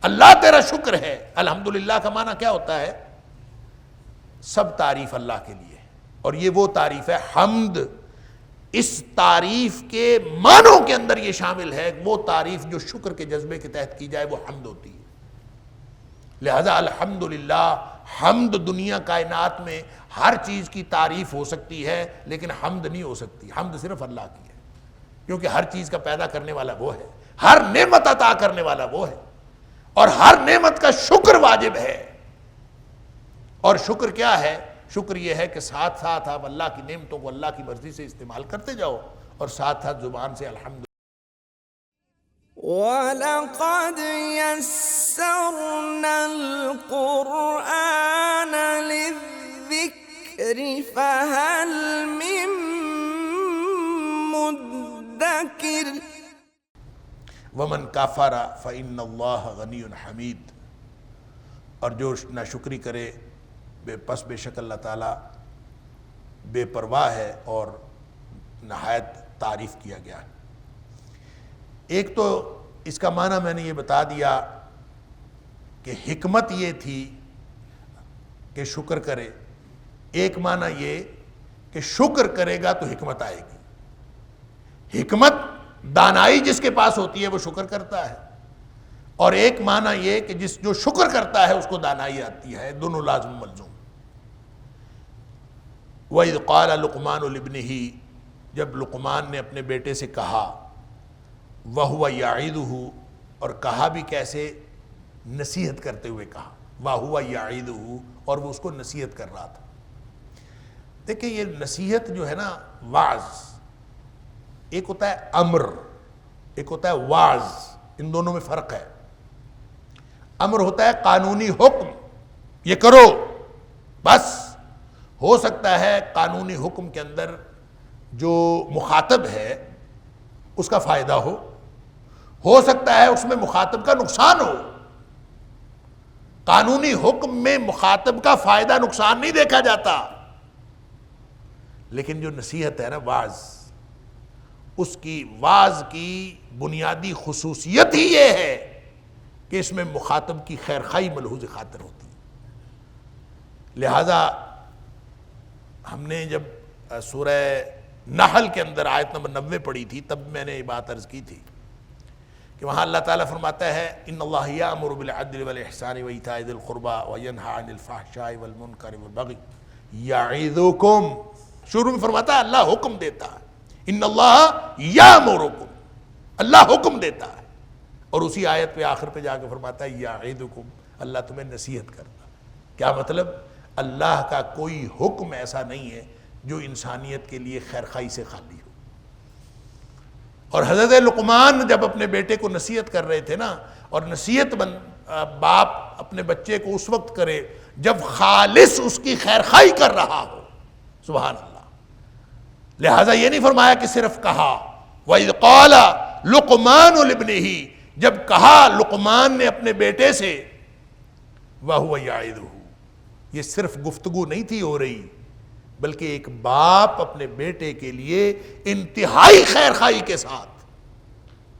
اللہ تیرا شکر ہے. الحمدللہ کا معنی کیا ہوتا ہے؟ سب تعریف اللہ کے لیے. اور یہ وہ تعریف ہے حمد. اس تعریف کے معنوں کے اندر یہ شامل ہے، وہ تعریف جو شکر کے جذبے کے تحت کی جائے وہ حمد ہوتی ہے. لہذا الحمدللہ، حمد دنیا کائنات میں ہر چیز کی تعریف ہو سکتی ہے لیکن حمد نہیں ہو سکتی. حمد صرف اللہ کی ہے، کیونکہ ہر چیز کا پیدا کرنے والا وہ ہے، ہر نعمت عطا کرنے والا وہ ہے، اور ہر نعمت کا شکر واجب ہے. اور شکر کیا ہے؟ شکر یہ ہے کہ ساتھ ساتھ آپ اللہ کی نعمتوں کو اللہ کی مرضی سے استعمال کرتے جاؤ اور ساتھ ساتھ زبان سے الحمد. وَلَقَدْ يَسَّرْنَا الْقُرْآنَ لِلذِّكْرِ فَهَلْ مِن مُدَّكِرٍ. وَمَنْ كَفَرَ فَإِنَّ اللَّهَ غَنِيٌّ حَمِيدٌ. اور جو ناشکری کرے پس بے شک اللہ تعالیٰ بے پرواہ ہے اور نہایت تعریف کیا گیا ہے. ایک تو اس کا معنی میں نے یہ بتا دیا کہ حکمت یہ تھی کہ شکر کرے. ایک معنی یہ کہ شکر کرے گا تو حکمت آئے گی. حکمت دانائی جس کے پاس ہوتی ہے وہ شکر کرتا ہے. اور ایک معنی یہ کہ جو شکر کرتا ہے اس کو دانائی آتی ہے. دونوں لازم ملزوم. وَإِذْ قَالَ لُقْمَانُ لِابْنِهِ، جب لقمان نے اپنے بیٹے سے کہا، وَهُوَ يَعِظُهُ، اور کہا بھی کیسے؟ نصیحت کرتے ہوئے کہا. وَهُوَ يَعِظُهُ، اور وہ اس کو نصیحت کر رہا تھا. دیکھیں یہ نصیحت جو ہے نا، واعظ، ایک ہوتا ہے امر، ایک ہوتا ہے واعظ. ان دونوں میں فرق ہے. امر ہوتا ہے قانونی حکم، یہ کرو بس. ہو سکتا ہے قانونی حکم کے اندر جو مخاطب ہے اس کا فائدہ ہو سکتا ہے اس میں مخاطب کا نقصان ہو. قانونی حکم میں مخاطب کا فائدہ نقصان نہیں دیکھا جاتا. لیکن جو نصیحت ہے نا، واعظ، اس کی واعظ کی بنیادی خصوصیت ہی یہ ہے کہ اس میں مخاطب کی خیرخواہی ملحوظ خاطر ہوتی ہے. لہذا ہم نے جب سورہ نحل کے اندر آیت نمبر 90 پڑھی تھی تب میں نے یہ بات عرض کی تھی کہ وہاں اللہ تعالیٰ فرماتا ہے ان اللہ یأمر بالعدل والاحسان وایتاء ذی القربى وینہی عن الفحشاء والمنکر والبغی یعظکم. شروع میں فرماتا ہے اللہ حکم دیتا ہے. ان اللہ یأمرکم، اللہ حکم دیتا ہے. اور اسی آیت پہ آخر پہ جا کے فرماتا ہے یعظکم، اللہ تمہیں نصیحت کرتا. کیا مطلب؟ اللہ کا کوئی حکم ایسا نہیں ہے جو انسانیت کے لیے خیرخواہی سے خالی ہو. اور حضرت لقمان جب اپنے بیٹے کو نصیحت کر رہے تھے نا، اور نصیحت باپ اپنے بچے کو اس وقت کرے جب خالص اس کی خیرخواہی کر رہا ہو. سبحان اللہ. لہذا یہ نہیں فرمایا کہ صرف کہا. وَإِذْ قَالَ لُقْمَانُ لِابْنِهِ، جب کہا لقمان نے اپنے بیٹے سے، وَهُوَ يَعِظُهُ، یہ صرف گفتگو نہیں تھی ہو رہی بلکہ ایک باپ اپنے بیٹے کے لیے انتہائی خیرخواہی کے ساتھ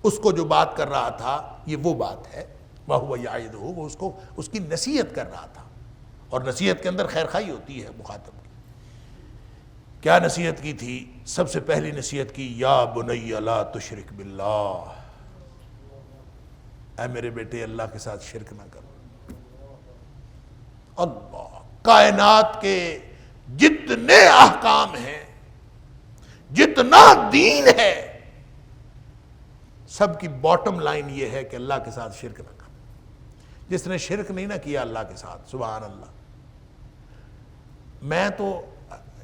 اس کو جو بات کر رہا تھا یہ وہ بات ہے، وَهُوَ يَعِظُهُ، وہ اس کی نصیحت کر رہا تھا، اور نصیحت کے اندر خیر خواہی ہوتی ہے مخاطب کی۔ کیا نصیحت کی تھی؟ سب سے پہلی نصیحت کی، یا بنی لا تشرک باللہ، اے میرے بیٹے اللہ کے ساتھ شرک نہ کرو۔ اللہ، کائنات کے جتنے احکام ہیں، جتنا دین ہے، سب کی باٹم لائن یہ ہے کہ اللہ کے ساتھ شرک نہ کرو۔ جس نے شرک نہیں نہ کیا اللہ کے ساتھ، سبحان اللہ۔ میں تو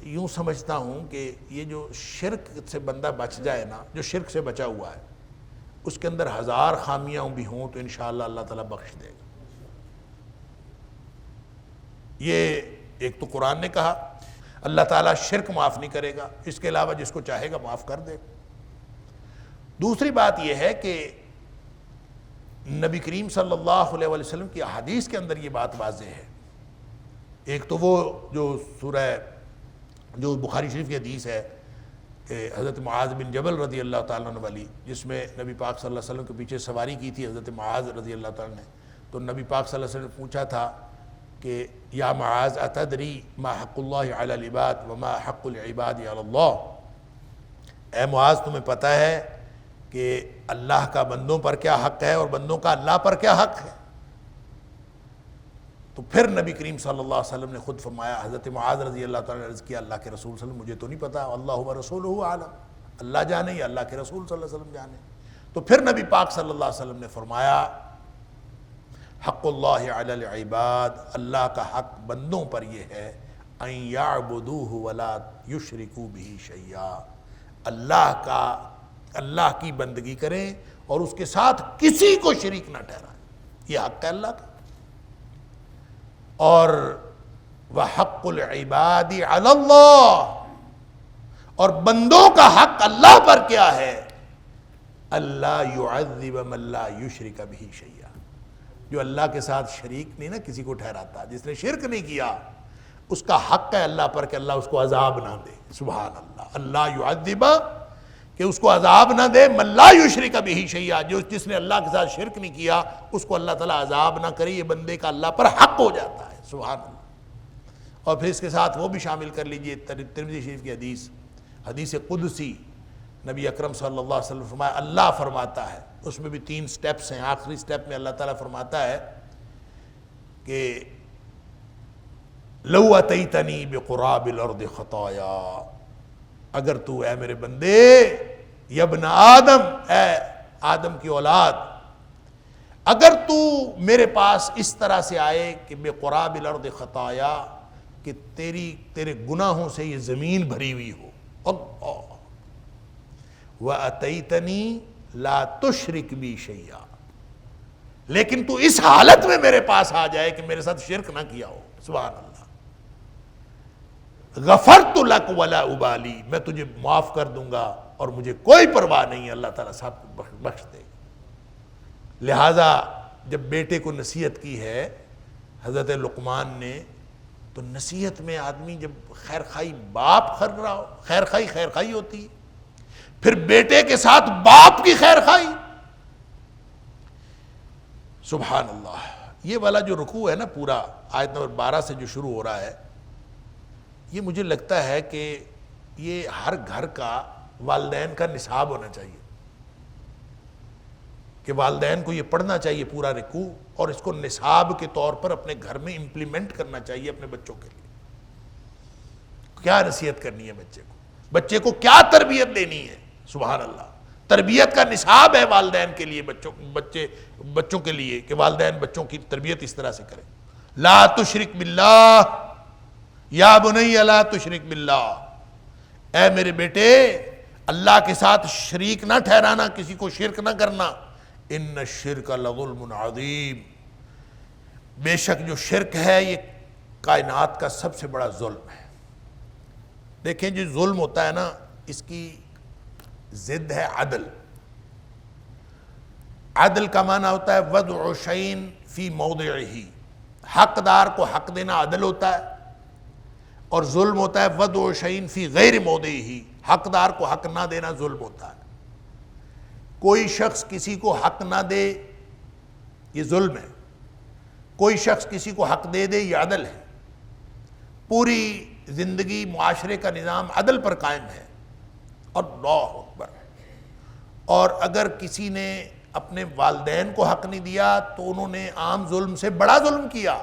یوں سمجھتا ہوں کہ یہ جو شرک سے بندہ بچ جائے نا، جو شرک سے بچا ہوا ہے، اس کے اندر 1000 خامیاں بھی ہوں تو انشاءاللہ اللہ تعالیٰ بخش دے گا۔ یہ ایک تو قرآن نے کہا اللہ تعالیٰ شرک معاف نہیں کرے گا، اس کے علاوہ جس کو چاہے گا معاف کر دے گا۔ دوسری بات یہ ہے کہ نبی کریم صلی اللہ علیہ وسلم کی احادیث کے اندر یہ بات واضح ہے۔ ایک تو وہ جو سورہ جو بخاری شریف کی حدیث ہے کہ حضرت معاذ بن جبل رضی اللہ تعالیٰ عنہ والی، جس میں نبی پاک صلی اللہ علیہ وسلم کے پیچھے سواری کی تھی حضرت معاذ رضی اللہ تعالیٰ نے، تو نبی پاک صلی اللہ علیہ وسلم نے پوچھا تھا کہ یا معاذ اتدری ما حق اللہ علی العباد وما حق العباد علی اللہ، اے معاذ تمہیں پتہ ہے کہ اللہ کا بندوں پر کیا حق ہے اور بندوں کا اللہ پر کیا حق ہے؟ تو پھر نبی کریم صلی اللہ علیہ وسلم نے خود فرمایا، حضرت معاذ رضی اللہ تعالیٰ نے عرض کیا اللہ کے رسول صلی اللہ علیہ وسلم مجھے تو نہیں پتا، اللہ و رسولہ عالم، اللہ جانے یا اللہ کے رسول صلی اللہ علیہ وسلم جانے۔ تو پھر نبی پاک صلی اللہ علیہ وسلم نے فرمایا حق اللہ علی العباد، اللہ کا حق بندوں پر یہ ہے ان یعبدوہ ولا یشرکوا بہ شیئا، اللہ کی بندگی کریں اور اس کے ساتھ کسی کو شریک نہ ٹھہرائیں، یہ حق ہے اللہ کا۔ اور وحق العباد علی اللہ، اور بندوں کا حق اللہ پر کیا ہے؟ اللہ یعذب من لا یشرک بہ شیئا، جو اللہ کے ساتھ شریک نہیں نا کسی کو ٹھہراتا، جس نے شرک نہیں کیا، اس کا حق ہے اللہ پر کہ اللہ اس کو عذاب نہ دے۔ سبحان اللہ، اللہ یعذب، کہ اس کو عذاب نہ دے، من لا یشرک بہ شیئا، جس نے اللہ کے ساتھ شرک نہیں کیا اس کو اللہ تعالیٰ عذاب نہ کرے، یہ بندے کا اللہ پر حق ہو جاتا ہے۔ سبحان اللہ۔ اور پھر اس کے ساتھ وہ بھی شامل کر لیجئے ترمذی شریف کی حدیث قدسی، نبی اکرم صلی اللہ علیہ وسلم فرمایا، اللہ فرماتا ہے، اس میں بھی 3 سٹیپس ہیں، آخری سٹیپ میں اللہ تعالیٰ فرماتا ہے کہ لو اتیتنی بقراب الارض خطایا، اگر تو اے میرے بندے، یا ابن آدم، اے آدم کی اولاد، اگر تو میرے پاس اس طرح سے آئے کہ بقراب الارض خطایا، کہ تیرے گناہوں سے یہ زمین بھری ہوئی ہو، اللہ، وَأَتَيْتَنِي لَا تُشْرِكْ بِي شَيْئًا، لیکن تو اس حالت میں میرے پاس آ جائے کہ میرے ساتھ شرک نہ کیا ہو، سبحان اللہ، غفرت لک ولا ابالی، میں تجھے معاف کر دوں گا اور مجھے کوئی پرواہ نہیں، اللہ تعالیٰ سب کو بخش دے گا۔ لہٰذا جب بیٹے کو نصیحت کی ہے حضرت لقمان نے، تو نصیحت میں آدمی جب خیر خواہی، باپ کر رہا ہو، خیر خواہی ہوتی ہے، پھر بیٹے کے ساتھ باپ کی خیر خواہی، سبحان اللہ۔ یہ والا جو رکوع ہے نا پورا آیت نمبر 12 سے جو شروع ہو رہا ہے، یہ مجھے لگتا ہے کہ یہ ہر گھر کا والدین کا نصاب ہونا چاہیے، کہ والدین کو یہ پڑھنا چاہیے پورا رکوع، اور اس کو نصاب کے طور پر اپنے گھر میں امپلیمنٹ کرنا چاہیے اپنے بچوں کے لیے۔ کیا نصیحت کرنی ہے بچے کو کیا تربیت دینی ہے، سبحان اللہ۔ تربیت کا نصاب ہے والدین کے لیے، بچوں کے لیے، کہ والدین بچوں کی تربیت اس طرح سے کریں۔ لا تشرک باللہ، یا بنی لا تشرک باللہ، اے میرے بیٹے اللہ کے ساتھ شریک نہ ٹھہرانا، کسی کو شرک نہ کرنا، ان الشرک لظلم عظیم، بے شک جو شرک ہے یہ کائنات کا سب سے بڑا ظلم ہے۔ دیکھیں جو ظلم ہوتا ہے نا، اس کی ضد ہے عدل۔ عدل کا معنی ہوتا ہے وضع شیء فی موضعہ، حقدار کو حق دینا عدل ہوتا ہے، اور ظلم ہوتا ہے وضع شیء فی غیر موضعہ، حقدار کو حق نہ دینا ظلم ہوتا ہے۔ کوئی شخص کسی کو حق نہ دے یہ ظلم ہے، کوئی شخص کسی کو حق دے دے یہ عدل ہے۔ پوری زندگی معاشرے کا نظام عدل پر قائم ہے، اللہ اکبر۔ اور اگر کسی نے اپنے والدین کو حق نہیں دیا تو انہوں نے عام ظلم سے بڑا ظلم کیا۔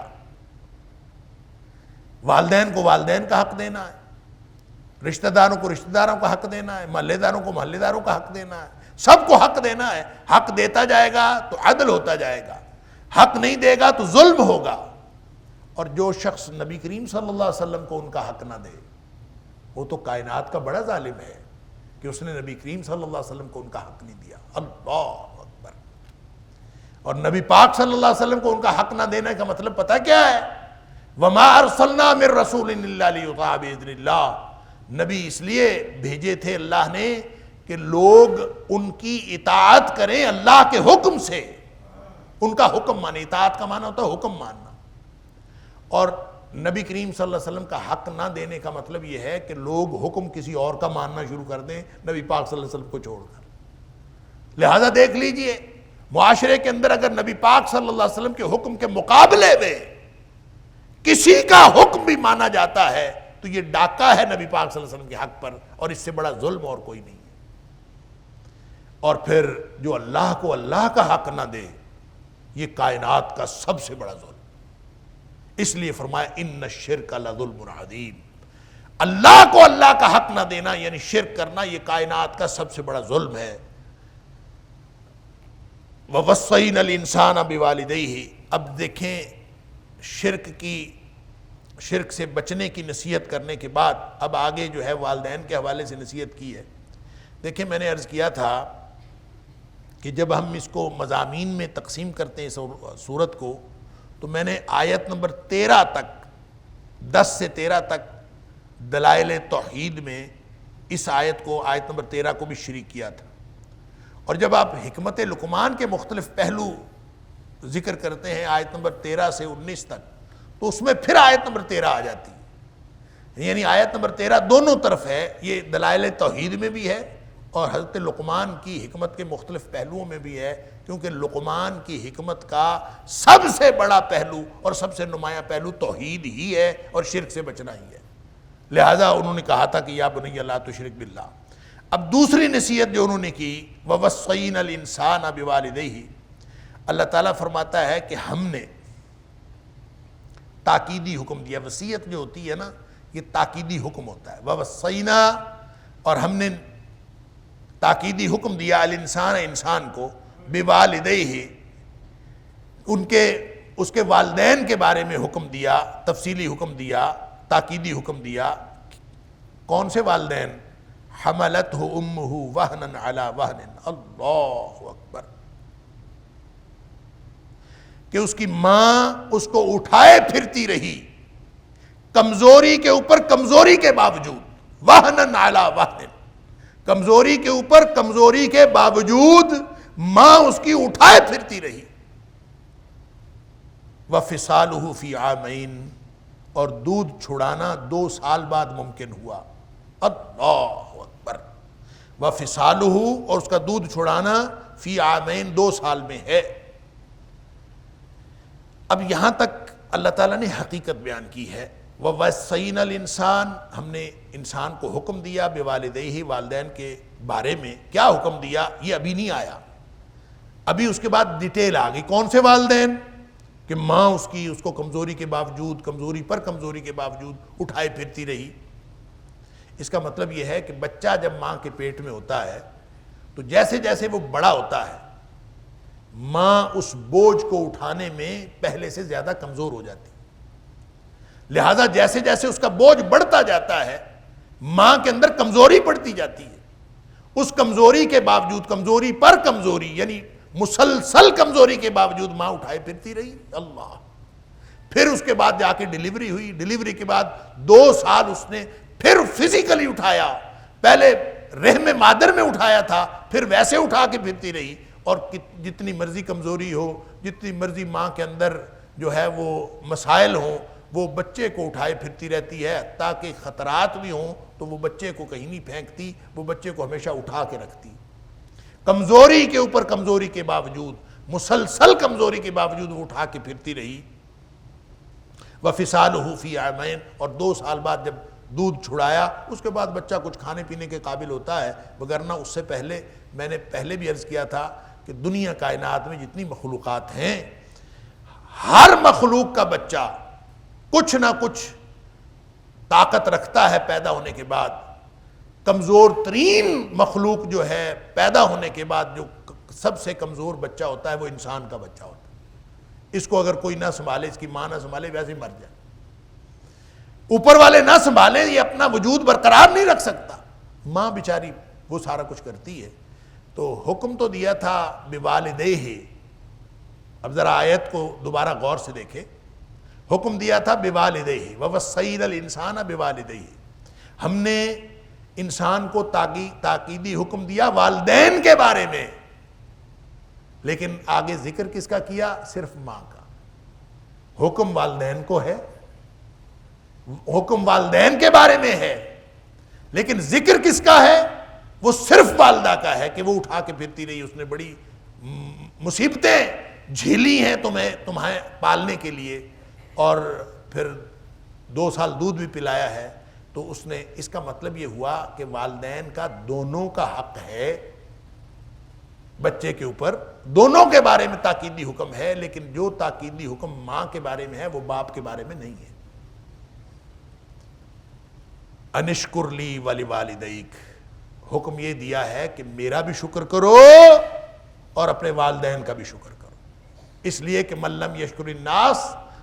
والدین کو والدین کا حق دینا ہے، رشتہ داروں کو رشتہ داروں کا حق دینا ہے، محلے داروں کو محلے داروں کا حق دینا ہے، سب کو حق دینا ہے۔ حق دیتا جائے گا تو عدل ہوتا جائے گا، حق نہیں دے گا تو ظلم ہوگا۔ اور جو شخص نبی کریم صلی اللہ علیہ وسلم کو ان کا حق نہ دے وہ تو کائنات کا بڑا ظالم ہے کہ اس نے نبی کریم صلی اللہ علیہ وسلم کو ان کا حق نہیں دیا، اللہ اکبر۔ اور نبی پاک صلی اللہ علیہ وسلم کو ان کا حق نہ دینے کا مطلب پتہ کیا ہے؟ وَمَا أَرْسَلْنَا مِن رَسُولٍ إِلَّا لِيُطَاعَ بِإِذْنِ اللَّهِ، نبی اس لیے بھیجے تھے اللہ نے کہ لوگ ان کی اطاعت کریں اللہ کے حکم سے، ان کا حکم مانے۔ اطاعت کا معنی ہوتا ہے حکم ماننا۔ اور نبی کریم صلی اللہ علیہ وسلم کا حق نہ دینے کا مطلب یہ ہے کہ لوگ حکم کسی اور کا ماننا شروع کر دیں نبی پاک صلی اللہ علیہ وسلم کو چھوڑ کر۔ لہذا دیکھ لیجئے معاشرے کے اندر اگر نبی پاک صلی اللہ علیہ وسلم کے حکم کے مقابلے میں کسی کا حکم بھی مانا جاتا ہے تو یہ ڈاکہ ہے نبی پاک صلی اللہ علیہ وسلم کے حق پر، اور اس سے بڑا ظلم اور کوئی نہیں ہے۔ اور پھر جو اللہ کو اللہ کا حق نہ دے یہ کائنات کا سب سے بڑا ظلم۔ اس لیے فرمایا ان الشرک لظلم عظیم، اللہ کو اللہ کا حق نہ دینا یعنی شرک کرنا یہ کائنات کا سب سے بڑا ظلم ہے۔ وَوَصَّيْنَا الْإِنسَانَ بِوَالِدَيْهِ، اب دیکھیں شرک سے بچنے کی نصیحت کرنے کے بعد اب آگے جو ہے والدین کے حوالے سے نصیحت کی ہے۔ دیکھیں میں نے عرض کیا تھا کہ جب ہم اس کو مضامین میں تقسیم کرتے ہیں اس سورت کو تو میں نے آیت نمبر 13 تک 10 سے 13 تک دلائل توحید میں اس آیت کو آیت نمبر 13 کو بھی شریک کیا تھا۔ اور جب آپ حکمت لقمان کے مختلف پہلو ذکر کرتے ہیں آیت نمبر 13 سے 19 تک تو اس میں پھر آیت نمبر 13 آ جاتی ہے، یعنی آیت نمبر 13 دونوں طرف ہے، یہ دلائل توحید میں بھی ہے اور حضرت لقمان کی حکمت کے مختلف پہلوؤں میں بھی ہے، کیونکہ لقمان کی حکمت کا سب سے بڑا پہلو اور سب سے نمایاں پہلو توحید ہی ہے اور شرک سے بچنا ہی ہے۔ لہذا انہوں نے کہا تھا کہ یا بنی لا تشرک باللہ۔ اب دوسری نصیحت جو انہوں نے کی وَوَصَّيْنَا الْإِنسَانَ بِوَالِدَيْهِ، اللہ تعالیٰ فرماتا ہے کہ ہم نے تاکیدی حکم دیا۔ وصیت جو ہوتی ہے نا یہ تاکیدی حکم ہوتا ہے۔ وَوَصَّيْنَا، اور ہم نے تاکیدی حکم دیا الانسان انسان کو بِوَالِدَيْهِ، اس کے والدین کے بارے میں حکم دیا، تفصیلی حکم دیا، تاکیدی حکم دیا۔ کون سے والدین؟ حملتہ امہ وہنا علی وہن، اللہ اکبر، کہ اس کی ماں اس کو اٹھائے پھرتی رہی کمزوری کے اوپر کمزوری کے باوجود، وہنن علی وہن، کمزوری کے اوپر کمزوری کے باوجود ماں اس کی اٹھائے پھرتی رہی۔ وفصالہ فی عامین، اور دودھ چھڑانا 2 سال بعد ممکن ہوا، اللہ اکبر، وفصالہ، اور اس کا دودھ چھڑانا فی عامین 2 سال میں ہے۔ اب یہاں تک اللہ تعالیٰ نے حقیقت بیان کی ہے۔ وَوَصَّيْنَا الْإِنسَانَ، ہم نے انسان کو حکم دیا بِوَالِدَيْهِ، والدین کے بارے میں کیا حکم دیا یہ ابھی نہیں آیا، ابھی اس کے بعد ڈیٹیل آ گئی۔ کون سے والدین؟ کہ ماں اس کو کمزوری کے باوجود، کمزوری پر کمزوری کے باوجود اٹھائے پھرتی رہی۔ اس کا مطلب یہ ہے کہ بچہ جب ماں کے پیٹ میں ہوتا ہے تو جیسے جیسے وہ بڑا ہوتا ہے ماں اس بوجھ کو اٹھانے میں پہلے سے زیادہ کمزور ہو جاتی، لہذا جیسے جیسے اس کا بوجھ بڑھتا جاتا ہے ماں کے اندر کمزوری پڑتی جاتی ہے۔ اس کمزوری کے باوجود، کمزوری پر کمزوری یعنی مسلسل کمزوری کے باوجود ماں اٹھائے پھرتی رہی، اللہ۔ پھر اس کے بعد جا کے ڈیلیوری ہوئی، ڈیلیوری کے بعد 2 سال اس نے پھر فزیکلی اٹھایا، پہلے رحم مادر میں اٹھایا تھا، پھر ویسے اٹھا کے پھرتی رہی۔ اور جتنی مرضی کمزوری ہو، جتنی مرضی ماں کے اندر جو ہے وہ مسائل ہوں، وہ بچے کو اٹھائے پھرتی رہتی ہے، تاکہ خطرات بھی ہوں تو وہ بچے کو کہیں نہیں پھینکتی، وہ بچے کو ہمیشہ اٹھا کے رکھتی۔ کمزوری کے اوپر کمزوری کے باوجود، مسلسل کمزوری کے باوجود وہ اٹھا کے پھرتی رہی۔ وَفِصَالُهُ فِي عَامَيْنِ، اور 2 سال بعد جب دودھ چھڑایا اس کے بعد بچہ کچھ کھانے پینے کے قابل ہوتا ہے، وگرنہ اس سے پہلے میں نے پہلے بھی عرض کیا تھا کہ دنیا کائنات میں جتنی مخلوقات ہیں، ہر مخلوق کا بچہ کچھ نہ کچھ طاقت رکھتا ہے پیدا ہونے کے بعد۔ کمزور ترین مخلوق جو ہے پیدا ہونے کے بعد جو سب سے کمزور بچہ ہوتا ہے وہ انسان کا بچہ ہوتا ہے۔ اس کو اگر کوئی نہ سنبھالے، اس کی ماں نہ سنبھالے، ویسے ہی مر جائے۔ اوپر والے نہ سنبھالے، یہ اپنا وجود برقرار نہیں رکھ سکتا، ماں بیچاری وہ سارا کچھ کرتی ہے۔ تو حکم تو دیا تھا بوالدیہ، اب ذرا آیت کو دوبارہ غور سے دیکھیں، حکم دیا تھا بوالدیہ، ووصینا الانسان بوالدیہ، ہم نے انسان کو تاکیدی حکم دیا والدین کے بارے میں، لیکن آگے ذکر کس کا کیا؟ صرف ماں کا۔ حکم والدین کو ہے، حکم والدین کے بارے میں ہے، لیکن ذکر کس کا ہے؟ وہ صرف والدہ کا ہے کہ وہ اٹھا کے پھرتی رہی، اس نے بڑی مصیبتیں جھیلی ہیں تمہیں پالنے کے لیے، اور پھر 2 سال دودھ بھی پلایا ہے۔ تو اس نے، اس کا مطلب یہ ہوا کہ والدین کا دونوں کا حق ہے بچے کے اوپر، دونوں کے بارے میں تاکیدی حکم ہے، لیکن جو تاکیدی حکم ماں کے بارے میں ہے وہ باپ کے بارے میں نہیں ہے۔ انشکر لی ولوالدیک، حکم یہ دیا ہے کہ میرا بھی شکر کرو اور اپنے والدین کا بھی شکر کرو، اس لیے کہ من لم یشکر الناس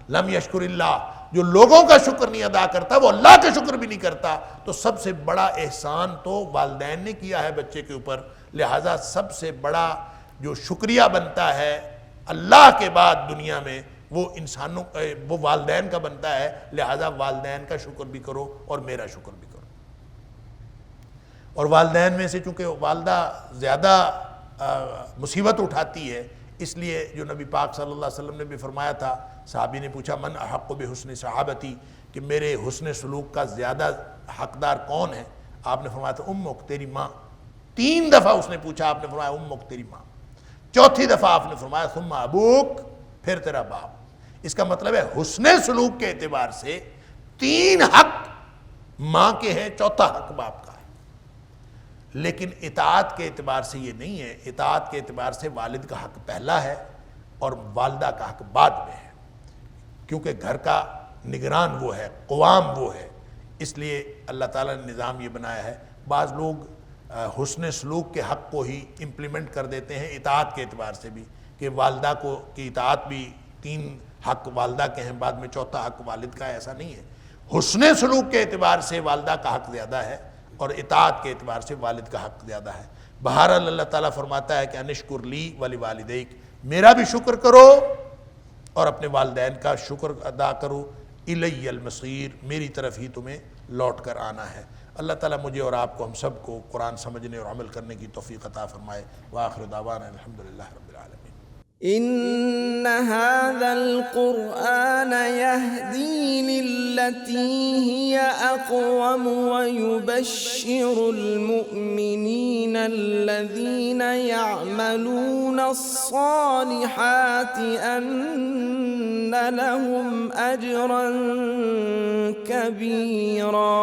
لم یشکر اللہ، جو لوگوں کا شکر نہیں ادا کرتا وہ اللہ کا شکر بھی نہیں کرتا۔ تو سب سے بڑا احسان تو والدین نے کیا ہے بچے کے اوپر، لہٰذا سب سے بڑا جو شکریہ بنتا ہے اللہ کے بعد دنیا میں وہ انسانوں وہ والدین کا بنتا ہے، لہٰذا والدین کا شکر بھی کرو اور میرا شکر بھی کرو۔ اور والدین میں سے چونکہ والدہ زیادہ مصیبت اٹھاتی ہے، اس لیے جو نبی پاک صلی اللہ علیہ وسلم نے بھی فرمایا تھا، صحابی نے پوچھا من احق بحسن صحابتی، کہ میرے حسن سلوک کا زیادہ حقدار کون ہے؟ آپ نے فرمایا تھا امک، تیری ماں۔ 3 دفعہ اس نے پوچھا، آپ نے فرمایا امک، تیری ماں۔ 4تھی دفعہ آپ نے فرمایا ثم ابوک، پھر تیرا باپ۔ اس کا مطلب ہے حسن سلوک کے اعتبار سے 3 حق ماں کے ہیں، 4تھا حق باپ کا ہے، لیکن اطاعت کے اعتبار سے یہ نہیں ہے۔ اطاعت کے اعتبار سے والد کا حق پہلا ہے اور والدہ کا حق بعد میں ہے، کیونکہ گھر کا نگران وہ ہے، قوام وہ ہے، اس لیے اللہ تعالیٰ نے نظام یہ بنایا ہے۔ بعض لوگ حسن سلوک کے حق کو ہی امپلیمنٹ کر دیتے ہیں اطاعت کے اعتبار سے بھی، کہ والدہ کو کی اطاعت بھی 3 حق والدہ کے ہیں، بعد میں 4تھا حق والد کا ہے، ایسا نہیں ہے۔ حسن سلوک کے اعتبار سے والدہ کا حق زیادہ ہے اور اطاعت کے اعتبار سے والد کا حق زیادہ ہے۔ بہرحال اللہ تعالیٰ فرماتا ہے کہ انشکر لی ولوالدیک، میرا بھی شکر کرو اور اپنے والدین کا شکر ادا کرو، الی المصیر، میری طرف ہی تمہیں لوٹ کر آنا ہے۔ اللہ تعالیٰ مجھے اور آپ کو، ہم سب کو قرآن سمجھنے اور عمل کرنے کی توفیق عطا فرمائے۔ وآخر دعوانا الحمدللہ رب العالمین۔ إن هذا القرآن يهدي للتي هي أقوم ويبشر المؤمنين الذين يعملون الصالحات أن لهم أجرا كبيرا